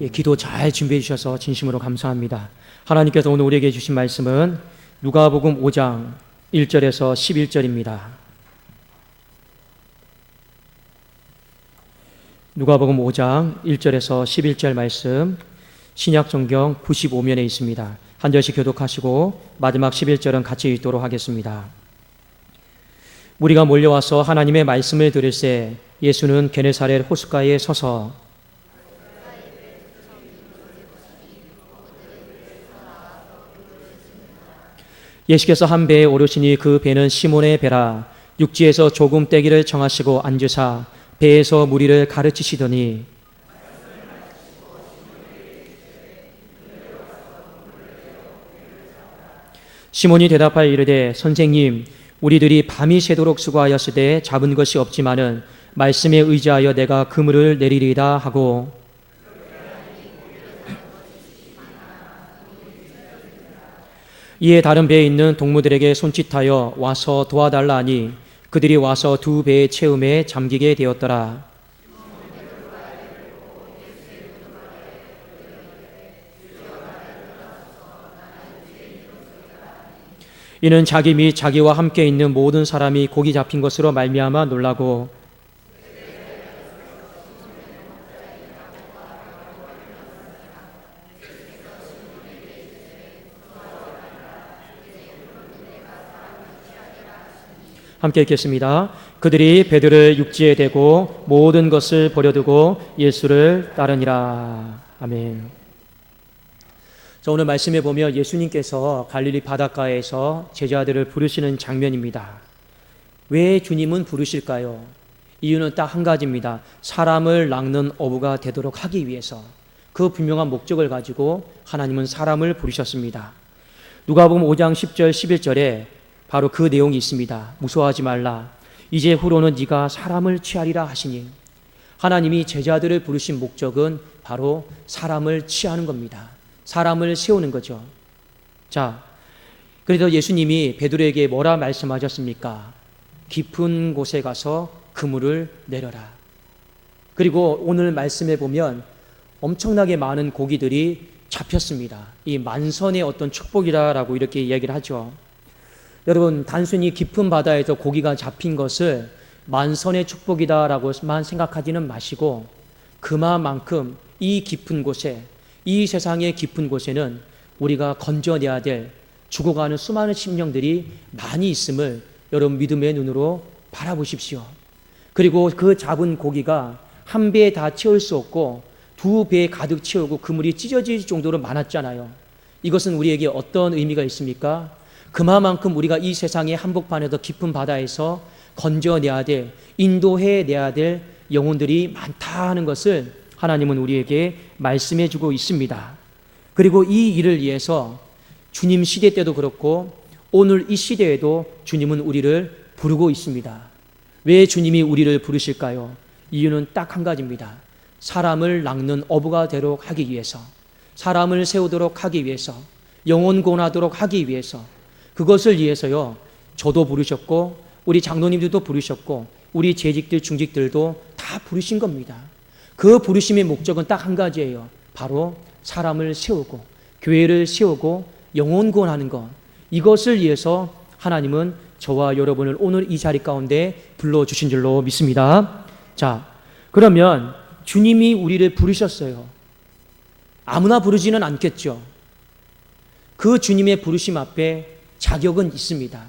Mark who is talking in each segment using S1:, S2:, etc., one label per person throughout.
S1: 기도 잘 준비해 주셔서 진심으로 감사합니다. 하나님께서 오늘 우리에게 주신 말씀은 누가복음 5장 1절에서 11절입니다. 누가복음 5장 1절에서 11절 말씀, 신약성경 95면에 있습니다. 한 절씩 교독하시고 마지막 11절은 같이 읽도록 하겠습니다. 무리가 몰려와서 하나님의 말씀을 들을새 예수는 게네사렛 호숫가에 서서 예수께서 한 배에 오르시니 그 배는 시몬의 배라. 육지에서 조금 떼기를 정하시고 앉으사 배에서 무리를 가르치시더니 시몬이 대답하여 이르되 선생님, 우리들이 밤이 새도록 수고하였으되 잡은 것이 없지만은 말씀에 의지하여 내가 그물을 내리리이다 하고 이에 다른 배에 있는 동무들에게 손짓하여 와서 도와달라 하니 그들이 와서 두 배의 채움에 잠기게 되었더라. 이는 자기 및 자기와 함께 있는 모든 사람이 고기 잡힌 것으로 말미암아 놀라고 함께 읽겠습니다. 그들이 배들을 육지에 대고 모든 것을 버려두고 예수를 따르니라. 아멘. 자, 오늘 말씀에 보면 예수님께서 갈릴리 바닷가에서 제자들을 부르시는 장면입니다. 왜 주님은 부르실까요? 이유는 딱 한 가지입니다. 사람을 낚는 어부가 되도록 하기 위해서. 그 분명한 목적을 가지고 하나님은 사람을 부르셨습니다. 누가복음 5장 10절 11절에 바로 그 내용이 있습니다. 무서워하지 말라. 이제 후로는 네가 사람을 취하리라 하시니 하나님이 제자들을 부르신 목적은 바로 사람을 취하는 겁니다. 사람을 세우는 거죠. 자, 그래서 예수님이 베드로에게 뭐라 말씀하셨습니까? 깊은 곳에 가서 그물을 내려라. 그리고 오늘 말씀에 보면 엄청나게 많은 고기들이 잡혔습니다. 이 만선의 어떤 축복이라고 이렇게 이야기를 하죠. 여러분, 단순히 깊은 바다에서 고기가 잡힌 것을 만선의 축복이다라고만 생각하지는 마시고 그만큼 이 깊은 곳에, 이 세상의 깊은 곳에는 우리가 건져내야 될 죽어가는 수많은 심령들이 많이 있음을 여러분 믿음의 눈으로 바라보십시오. 그리고 그 잡은 고기가 한 배에 다 채울 수 없고 두 배에 가득 채우고 그물이 찢어질 정도로 많았잖아요. 이것은 우리에게 어떤 의미가 있습니까? 그만큼 우리가 이 세상의 한복판에서 깊은 바다에서 건져내야 될, 인도해내야 될 영혼들이 많다 하는 것을 하나님은 우리에게 말씀해 주고 있습니다. 그리고 이 일을 위해서 주님 시대 때도 그렇고 오늘 이 시대에도 주님은 우리를 부르고 있습니다. 왜 주님이 우리를 부르실까요? 이유는 딱 한 가지입니다. 사람을 낚는 어부가 되도록 하기 위해서, 사람을 세우도록 하기 위해서, 영혼 구원하도록 하기 위해서, 그것을 위해서요, 저도 부르셨고 우리 장로님들도 부르셨고 우리 재직들 중직들도 다 부르신 겁니다. 그 부르심의 목적은 딱 한 가지예요. 바로 사람을 세우고 교회를 세우고 영혼 구원하는 것. 이것을 위해서 하나님은 저와 여러분을 오늘 이 자리 가운데 불러주신 줄로 믿습니다. 자, 그러면 주님이 우리를 부르셨어요. 아무나 부르지는 않겠죠. 그 주님의 부르심 앞에 자격은 있습니다.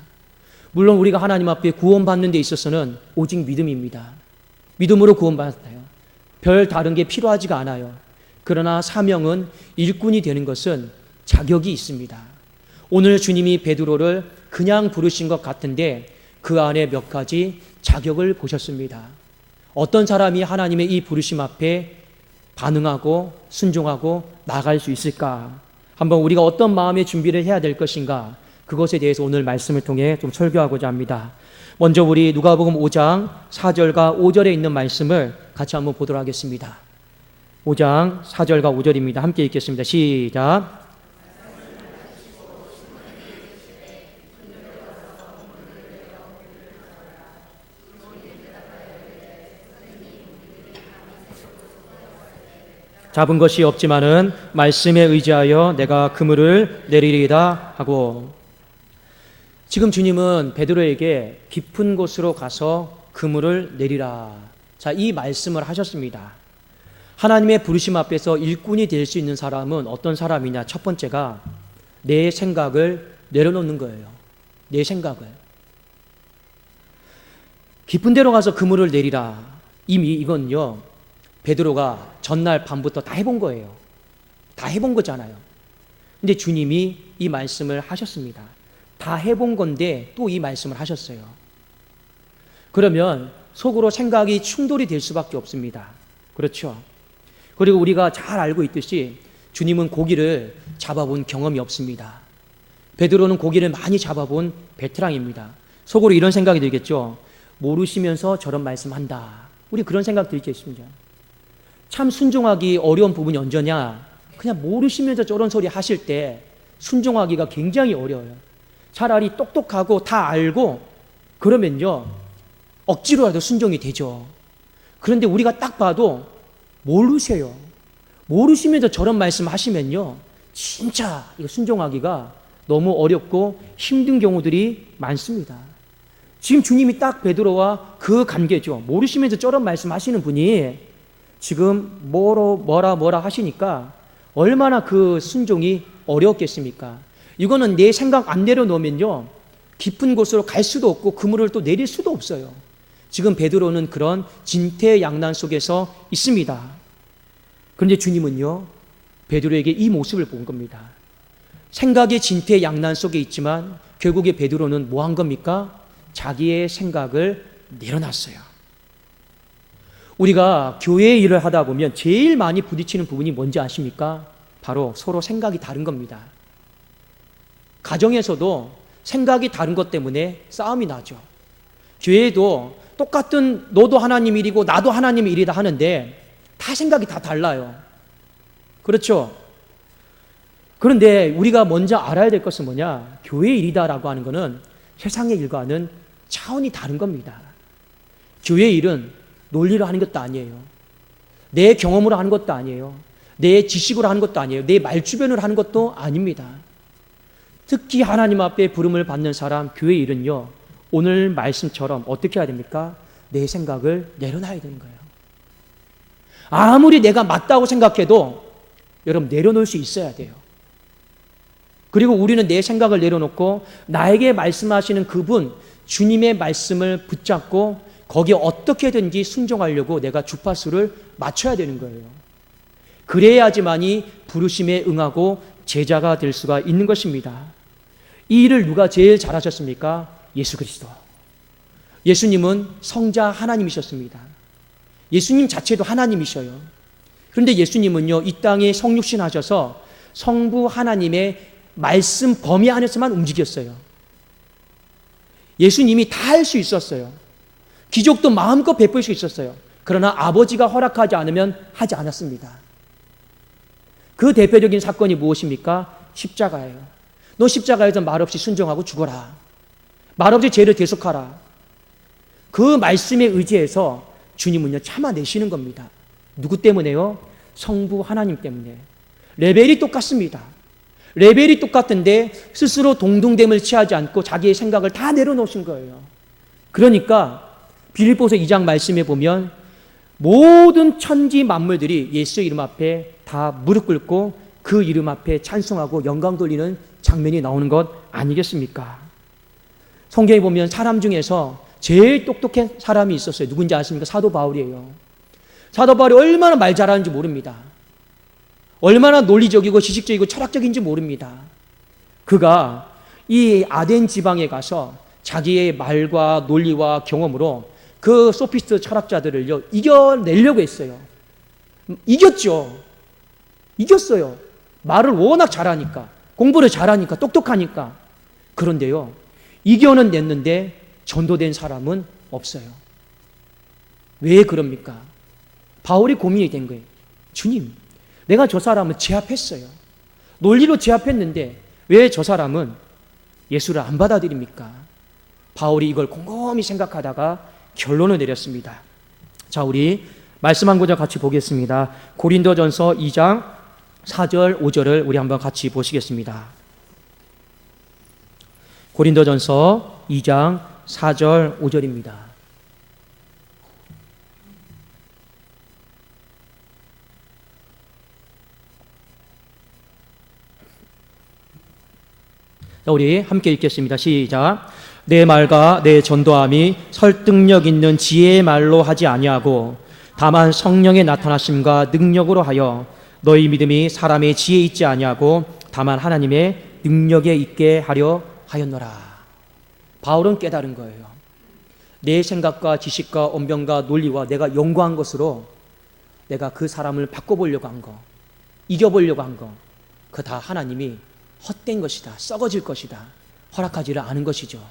S1: 물론 우리가 하나님 앞에 구원받는 데 있어서는 오직 믿음입니다. 믿음으로 구원받아요. 별 다른 게 필요하지가 않아요. 그러나 사명은 일꾼이 되는 것은 자격이 있습니다. 오늘 주님이 베드로를 그냥 부르신 것 같은데 그 안에 몇 가지 자격을 보셨습니다. 어떤 사람이 하나님의 이 부르심 앞에 반응하고 순종하고 나아갈 수 있을까? 한번 우리가 어떤 마음의 준비를 해야 될 것인가? 그것에 대해서 오늘 말씀을 통해 좀 설교하고자 합니다. 먼저 우리 누가복음 5장 4절과 5절에 있는 말씀을 같이 한번 보도록 하겠습니다. 5장 4절과 5절입니다. 함께 읽겠습니다. 시작. 잡은 것이 없지만은 말씀에 의지하여 내가 그물을 내리리이다 하고, 지금 주님은 베드로에게 깊은 곳으로 가서 그물을 내리라. 자, 이 말씀을 하셨습니다. 하나님의 부르심 앞에서 일꾼이 될 수 있는 사람은 어떤 사람이냐? 첫 번째가 내 생각을 내려놓는 거예요. 내 생각을. 깊은 데로 가서 그물을 내리라. 이미 이건요, 베드로가 전날 밤부터 다 해본 거예요. 다 해본 거잖아요. 근데 주님이 이 말씀을 하셨습니다. 다 해본 건데 또 이 말씀을 하셨어요. 그러면 속으로 생각이 충돌이 될 수밖에 없습니다. 그렇죠? 그리고 우리가 잘 알고 있듯이 주님은 고기를 잡아본 경험이 없습니다. 베드로는 고기를 많이 잡아본 베테랑입니다. 속으로 이런 생각이 들겠죠. 모르시면서 저런 말씀한다. 우리 그런 생각 들겠습니다. 참 순종하기 어려운 부분이 언제냐? 그냥 모르시면서 저런 소리 하실 때 순종하기가 굉장히 어려워요. 차라리 똑똑하고 다 알고 그러면요, 억지로라도 순종이 되죠. 그런데 우리가 딱 봐도 모르세요. 모르시면서 저런 말씀 하시면요, 진짜 이거 순종하기가 너무 어렵고 힘든 경우들이 많습니다. 지금 주님이 딱 베드로와 그 관계죠. 모르시면서 저런 말씀 하시는 분이 지금 뭐라 하시니까 얼마나 그 순종이 어렵겠습니까? 이거는 내 생각 안 내려놓으면요, 깊은 곳으로 갈 수도 없고 그물을 또 내릴 수도 없어요. 지금 베드로는 그런 진퇴양난 속에서 있습니다. 그런데 주님은요, 베드로에게 이 모습을 본 겁니다. 생각의 진퇴양난 속에 있지만 결국에 베드로는 뭐 한 겁니까? 자기의 생각을 내려놨어요. 우리가 교회 일을 하다 보면 제일 많이 부딪히는 부분이 뭔지 아십니까? 바로 서로 생각이 다른 겁니다. 가정에서도 생각이 다른 것 때문에 싸움이 나죠. 교회도 똑같은 너도 하나님 일이고 나도 하나님 일이다 하는데 다 생각이 다 달라요. 그렇죠? 그런데 우리가 먼저 알아야 될 것은 뭐냐? 교회 일이다라고 하는 것은 세상의 일과는 차원이 다른 겁니다. 교회 일은 논리로 하는 것도 아니에요. 내 경험으로 하는 것도 아니에요. 내 지식으로 하는 것도 아니에요. 내 말주변으로 하는 것도 아닙니다. 특히 하나님 앞에 부름을 받는 사람, 교회 일은요, 오늘 말씀처럼 어떻게 해야 됩니까? 내 생각을 내려놔야 되는 거예요. 아무리 내가 맞다고 생각해도 여러분 내려놓을 수 있어야 돼요. 그리고 우리는 내 생각을 내려놓고 나에게 말씀하시는 그분, 주님의 말씀을 붙잡고 거기에 어떻게든지 순종하려고 내가 주파수를 맞춰야 되는 거예요. 그래야지만이 부르심에 응하고 제자가 될 수가 있는 것입니다. 이 일을 누가 제일 잘하셨습니까? 예수 그리스도. 예수님은 성자 하나님이셨습니다. 예수님 자체도 하나님이셔요. 그런데 예수님은요, 이 땅에 성육신 하셔서 성부 하나님의 말씀 범위 안에서만 움직였어요. 예수님이 다 할 수 있었어요. 기적도 마음껏 베풀 수 있었어요. 그러나 아버지가 허락하지 않으면 하지 않았습니다. 그 대표적인 사건이 무엇입니까? 십자가예요. 너 십자가에서 말없이 순종하고 죽어라. 말없이 죄를 대속하라. 그 말씀에 의지해서 주님은요, 참아내시는 겁니다. 누구 때문에요? 성부 하나님 때문에. 레벨이 똑같습니다. 레벨이 똑같은데 스스로 동등됨을 취하지 않고 자기의 생각을 다 내려놓으신 거예요. 그러니까 빌립보서 2장 말씀에 보면 모든 천지 만물들이 예수의 이름 앞에 다 무릎 꿇고 그 이름 앞에 찬송하고 영광 돌리는 장면이 나오는 것 아니겠습니까? 성경에 보면 사람 중에서 제일 똑똑한 사람이 있었어요. 누군지 아십니까? 사도 바울이에요. 사도 바울이 얼마나 말 잘하는지 모릅니다. 얼마나 논리적이고 지식적이고 철학적인지 모릅니다. 그가 이 아덴 지방에 가서 자기의 말과 논리와 경험으로 그 소피스트 철학자들을요, 이겨내려고 했어요. 이겼죠. 이겼어요. 말을 워낙 잘하니까, 공부를 잘하니까, 똑똑하니까. 그런데요, 이겨는 냈는데 전도된 사람은 없어요. 왜 그럽니까? 바울이 고민이 된 거예요. 주님, 내가 저 사람을 제압했어요. 논리로 제압했는데 왜 저 사람은 예수를 안 받아들입니까? 바울이 이걸 곰곰이 생각하다가 결론을 내렸습니다. 자, 우리 말씀 한 구절 같이 보겠습니다. 고린도전서 2장 4절 5절을 우리 한번 같이 보시겠습니다. 고린도전서 2장 4절 5절입니다. 자, 우리 함께 읽겠습니다. 시작. 내 말과 내 전도함이 설득력 있는 지혜의 말로 하지 아니하고 다만 성령의 나타나심과 능력으로 하여 너희 믿음이 사람의 지혜에 있지 아니하고 다만 하나님의 능력에 있게 하려 하였노라. 바울은 깨달은 거예요. 내 생각과 지식과 언변과 논리와 내가 연구한 것으로 내가 그 사람을 바꿔보려고 한 거, 이겨보려고 한 거, 그거 다 하나님이 헛된 것이다, 썩어질 것이다, 허락하지를 않은 것이죠.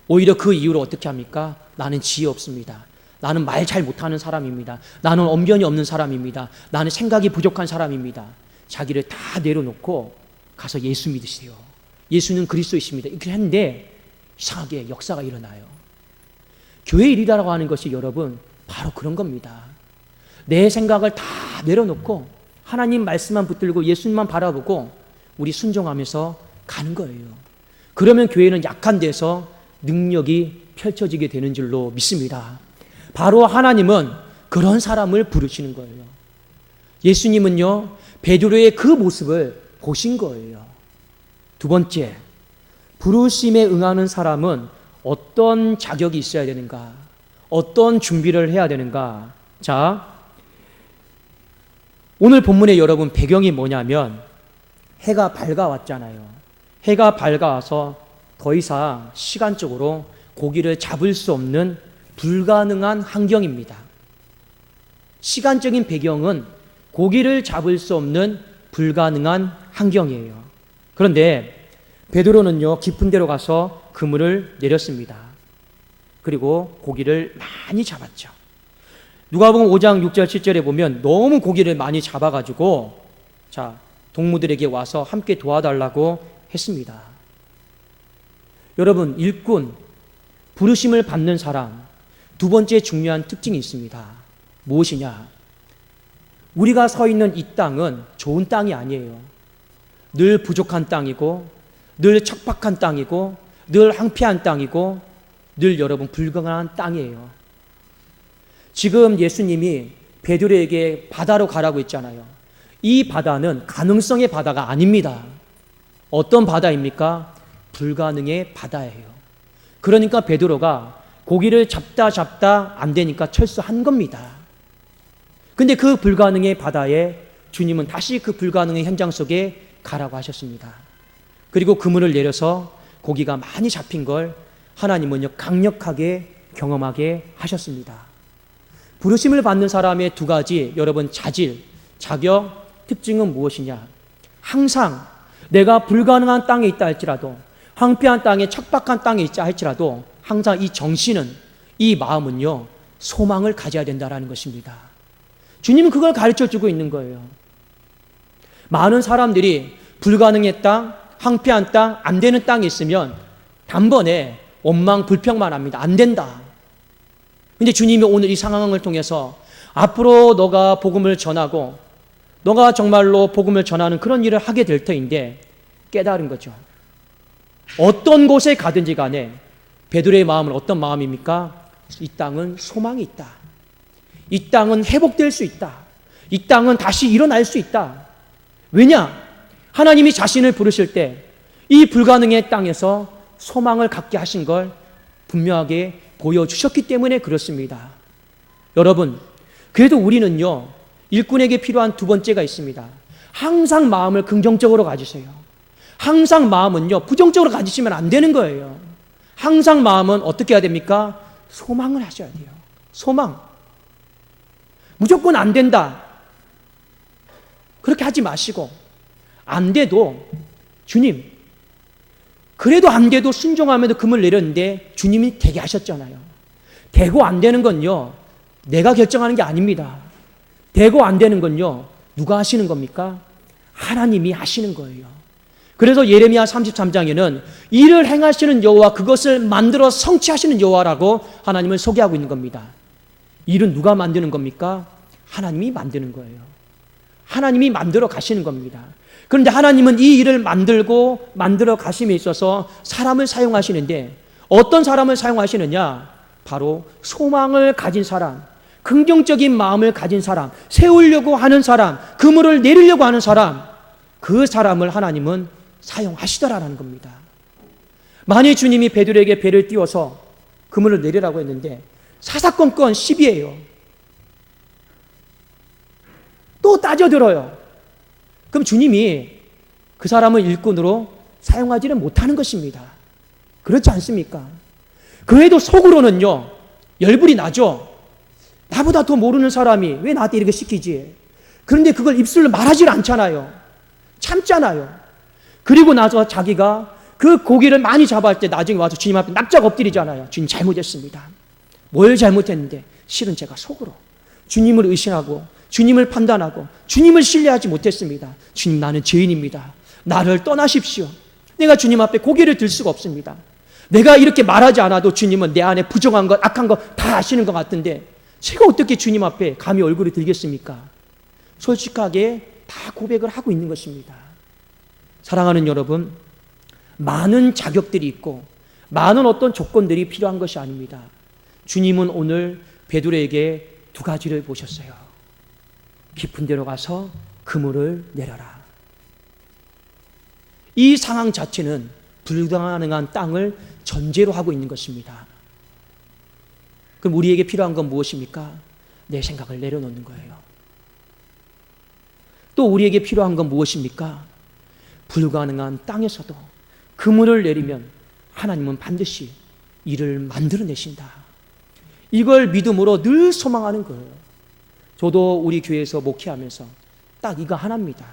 S1: 오히려 그 이유로 어떻게 합니까? 나는 지혜 없습니다. 나는 말 잘 못하는 사람입니다. 나는 언변이 없는 사람입니다. 나는 생각이 부족한 사람입니다. 자기를 다 내려놓고 가서 예수 믿으세요. 예수는 그리스도이십니다. 이렇게 했는데 이상하게 역사가 일어나요. 교회 일이라고 하는 것이 여러분 바로 그런 겁니다. 내 생각을 다 내려놓고 하나님 말씀만 붙들고 예수님만 바라보고 우리 순종하면서 가는 거예요. 그러면 교회는 약한 데서 능력이 펼쳐지게 되는 줄로 믿습니다. 바로 하나님은 그런 사람을 부르시는 거예요. 예수님은요, 베드로의 그 모습을 보신 거예요. 두 번째, 부르심에 응하는 사람은 어떤 자격이 있어야 되는가? 어떤 준비를 해야 되는가? 자, 오늘 본문에 여러분 배경이 뭐냐면 해가 밝아왔잖아요. 해가 밝아와서 더 이상 시간적으로 고기를 잡을 수 없는 불가능한 환경입니다. 시간적인 배경은 고기를 잡을 수 없는 불가능한 환경이에요. 그런데 베드로는요, 깊은 데로 가서 그물을 내렸습니다. 그리고 고기를 많이 잡았죠. 누가복음 5장 6절 7절에 보면 너무 고기를 많이 잡아가지고 자, 동무들에게 와서 함께 도와달라고 했습니다. 여러분, 일꾼, 부르심을 받는 사람, 두 번째 중요한 특징이 있습니다. 무엇이냐? 우리가 서 있는 이 땅은 좋은 땅이 아니에요. 늘 부족한 땅이고, 늘 척박한 땅이고, 늘 황폐한 땅이고, 늘 여러분 불가능한 땅이에요. 지금 예수님이 베드로에게 바다로 가라고 했잖아요. 이 바다는 가능성의 바다가 아닙니다. 어떤 바다입니까? 불가능의 바다예요. 그러니까 베드로가 고기를 잡다 안 되니까 철수한 겁니다. 근데 그 불가능의 바다에 주님은 다시 그 불가능의 현장 속에 가라고 하셨습니다. 그리고 그물을 내려서 고기가 많이 잡힌 걸 하나님은요, 강력하게 경험하게 하셨습니다. 부르심을 받는 사람의 두 가지 여러분 자질, 자격, 특징은 무엇이냐? 항상 내가 불가능한 땅에 있다 할지라도, 황폐한 땅에, 척박한 땅에 있자 할지라도 항상 이 정신은, 이 마음은요, 소망을 가져야 된다는 것입니다. 주님은 그걸 가르쳐주고 있는 거예요. 많은 사람들이 불가능의 땅, 황폐한 땅, 안 되는 땅에 있으면 단번에 원망, 불평만 합니다. 안 된다. 근데 주님이 오늘 이 상황을 통해서 앞으로 너가 복음을 전하고 너가 정말로 복음을 전하는 그런 일을 하게 될 터인데 깨달은 거죠. 어떤 곳에 가든지 간에 베드로의 마음은 어떤 마음입니까? 이 땅은 소망이 있다. 이 땅은 회복될 수 있다. 이 땅은 다시 일어날 수 있다. 왜냐? 하나님이 자신을 부르실 때 이 불가능의 땅에서 소망을 갖게 하신 걸 분명하게 보여주셨기 때문에 그렇습니다. 여러분, 그래도 우리는요, 일꾼에게 필요한 두 번째가 있습니다. 항상 마음을 긍정적으로 가지세요. 항상 마음은요, 부정적으로 가지시면 안 되는 거예요. 항상 마음은 어떻게 해야 됩니까? 소망을 하셔야 돼요. 소망. 무조건 안 된다. 그렇게 하지 마시고, 안 돼도 주님, 그래도 안 돼도 순종하면서 금을 내렸는데 주님이 되게 하셨잖아요. 되고 안 되는 건요, 내가 결정하는 게 아닙니다. 되고 안 되는 건요, 누가 하시는 겁니까? 하나님이 하시는 거예요. 그래서 예레미야 33장에는 일을 행하시는 여호와, 그것을 만들어 성취하시는 여호와라고 하나님을 소개하고 있는 겁니다. 일은 누가 만드는 겁니까? 하나님이 만드는 거예요. 하나님이 만들어 가시는 겁니다. 그런데 하나님은 이 일을 만들어 가심에 있어서 사람을 사용하시는데 어떤 사람을 사용하시느냐? 바로 소망을 가진 사람, 긍정적인 마음을 가진 사람, 세우려고 하는 사람, 그물을 내리려고 하는 사람, 그 사람을 하나님은 사용하시더라라는 겁니다. 만일 주님이 베드로에게 배를 띄워서 그물을 내리라고 했는데 사사건건 시비예요. 또 따져들어요. 그럼 주님이 그 사람을 일꾼으로 사용하지는 못하는 것입니다. 그렇지 않습니까? 그래도 속으로는요, 열불이 나죠. 나보다 더 모르는 사람이 왜 나한테 이렇게 시키지? 그런데 그걸 입술로 말하질 않잖아요. 참잖아요. 그리고 나서 자기가 그 고기를 많이 잡아할 때 나중에 와서 주님 앞에 납작 엎드리잖아요. 주님 잘못했습니다. 뭘 잘못했는데? 실은 제가 속으로 주님을 의심하고 주님을 판단하고 주님을 신뢰하지 못했습니다. 주님, 나는 죄인입니다. 나를 떠나십시오. 내가 주님 앞에 고개를 들 수가 없습니다. 내가 이렇게 말하지 않아도 주님은 내 안에 부정한 것, 악한 것 다 아시는 것 같은데 제가 어떻게 주님 앞에 감히 얼굴을 들겠습니까? 솔직하게 다 고백을 하고 있는 것입니다. 사랑하는 여러분, 많은 자격들이 있고 많은 어떤 조건들이 필요한 것이 아닙니다. 주님은 오늘 베드로에게 두 가지를 보셨어요. 깊은 데로 가서 그물을 내려라. 이 상황 자체는 불가능한 땅을 전제로 하고 있는 것입니다. 그럼 우리에게 필요한 건 무엇입니까? 내 생각을 내려놓는 거예요. 또 우리에게 필요한 건 무엇입니까? 불가능한 땅에서도 그물을 내리면 하나님은 반드시 일을 만들어내신다. 이걸 믿음으로 늘 소망하는 거예요. 저도 우리 교회에서 목회하면서 딱 이거 하나입니다.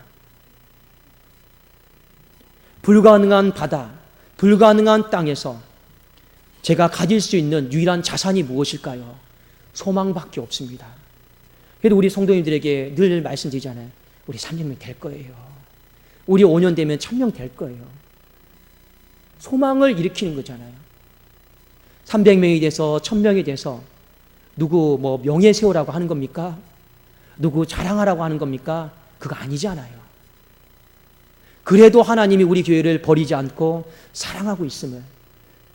S1: 불가능한 바다, 불가능한 땅에서 제가 가질 수 있는 유일한 자산이 무엇일까요? 소망밖에 없습니다. 그래도 우리 성도님들에게 늘 말씀드리잖아요. 우리 300명 될 거예요. 우리 5년 되면 1000명 될 거예요. 소망을 일으키는 거잖아요. 300명이 돼서 1000명이 돼서 누구 명예 세우라고 하는 겁니까? 누구 자랑하라고 하는 겁니까? 그거 아니잖아요. 그래도 하나님이 우리 교회를 버리지 않고 사랑하고 있음을,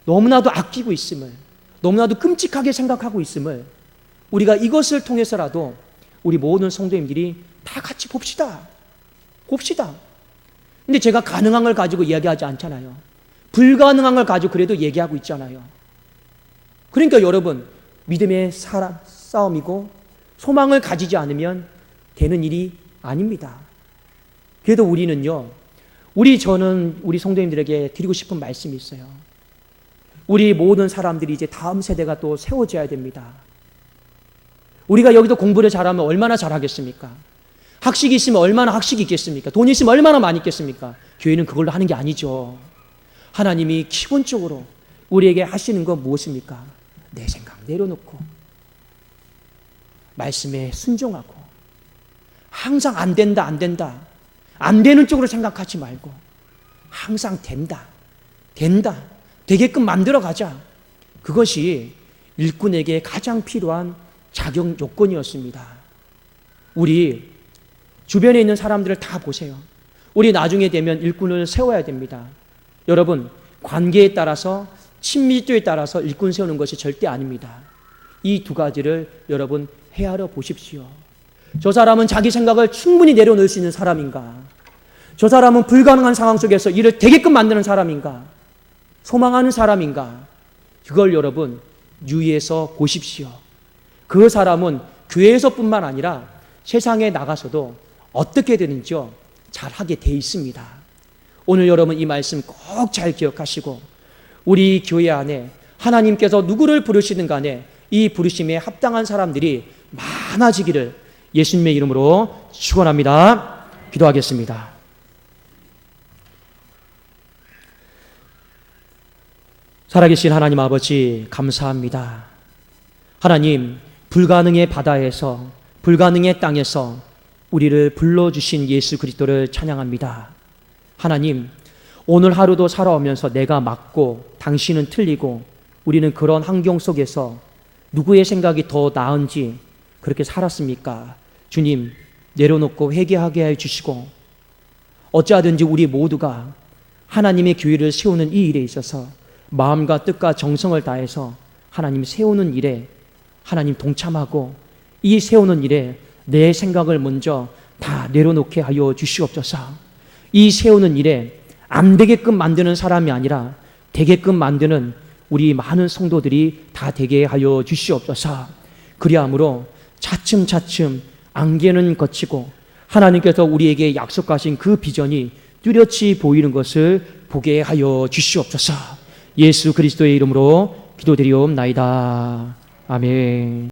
S1: 너무나도 아끼고 있음을, 너무나도 끔찍하게 생각하고 있음을 우리가 이것을 통해서라도 우리 모든 성도님들이 다 같이 봅시다. 근데 제가 가능한 걸 가지고 이야기하지 않잖아요. 불가능한 걸 가지고 그래도 얘기하고 있잖아요. 그러니까 여러분, 믿음의 싸움이고 소망을 가지지 않으면 되는 일이 아닙니다. 그래도 저는 우리 성도님들에게 드리고 싶은 말씀이 있어요. 우리 모든 사람들이 이제 다음 세대가 또 세워져야 됩니다. 우리가 여기도 공부를 잘하면 얼마나 잘하겠습니까? 학식이 있으면 얼마나 학식이 있겠습니까? 돈이 있으면 얼마나 많이 있겠습니까? 교회는 그걸로 하는 게 아니죠. 하나님이 기본적으로 우리에게 하시는 건 무엇입니까? 내 생각 내려놓고 말씀에 순종하고 항상 안 된다 안 되는 쪽으로 생각하지 말고 항상 된다 되게끔 만들어가자. 그것이 일꾼에게 가장 필요한 자격 요건이었습니다. 우리 주변에 있는 사람들을 다 보세요. 우리 나중에 되면 일꾼을 세워야 됩니다. 여러분, 관계에 따라서 친밀도에 따라서 일꾼 세우는 것이 절대 아닙니다. 이 두 가지를 여러분 헤아려 보십시오. 저 사람은 자기 생각을 충분히 내려놓을 수 있는 사람인가? 저 사람은 불가능한 상황 속에서 일을 되게끔 만드는 사람인가? 소망하는 사람인가? 그걸 여러분 유의해서 보십시오. 그 사람은 교회에서뿐만 아니라 세상에 나가서도 어떻게 되는지요? 잘하게 돼 있습니다. 오늘 여러분 이 말씀 꼭 잘 기억하시고 우리 교회 안에 하나님께서 누구를 부르시든 간에 이 부르심에 합당한 사람들이 많아지기를 예수님의 이름으로 축원합니다. 기도하겠습니다. 살아계신 하나님 아버지 감사합니다. 하나님, 불가능의 바다에서 불가능의 땅에서 우리를 불러주신 예수 그리스도를 찬양합니다. 하나님, 오늘 하루도 살아오면서 내가 맞고 당신은 틀리고 우리는 그런 환경 속에서 누구의 생각이 더 나은지 그렇게 살았습니까? 주님, 내려놓고 회개하게 해 주시고 어찌하든지 우리 모두가 하나님의 교회를 세우는 이 일에 있어서 마음과 뜻과 정성을 다해서 하나님 세우는 일에 하나님 동참하고 이 세우는 일에 내 생각을 먼저 다 내려놓게 하여 주시옵소서. 이 세우는 일에 안 되게끔 만드는 사람이 아니라 되게끔 만드는 우리 많은 성도들이 다 되게 하여 주시옵소서. 그리함으로 차츰차츰 안개는 걷히고 하나님께서 우리에게 약속하신 그 비전이 뚜렷이 보이는 것을 보게 하여 주시옵소서. 예수 그리스도의 이름으로 기도드리옵나이다. 아멘.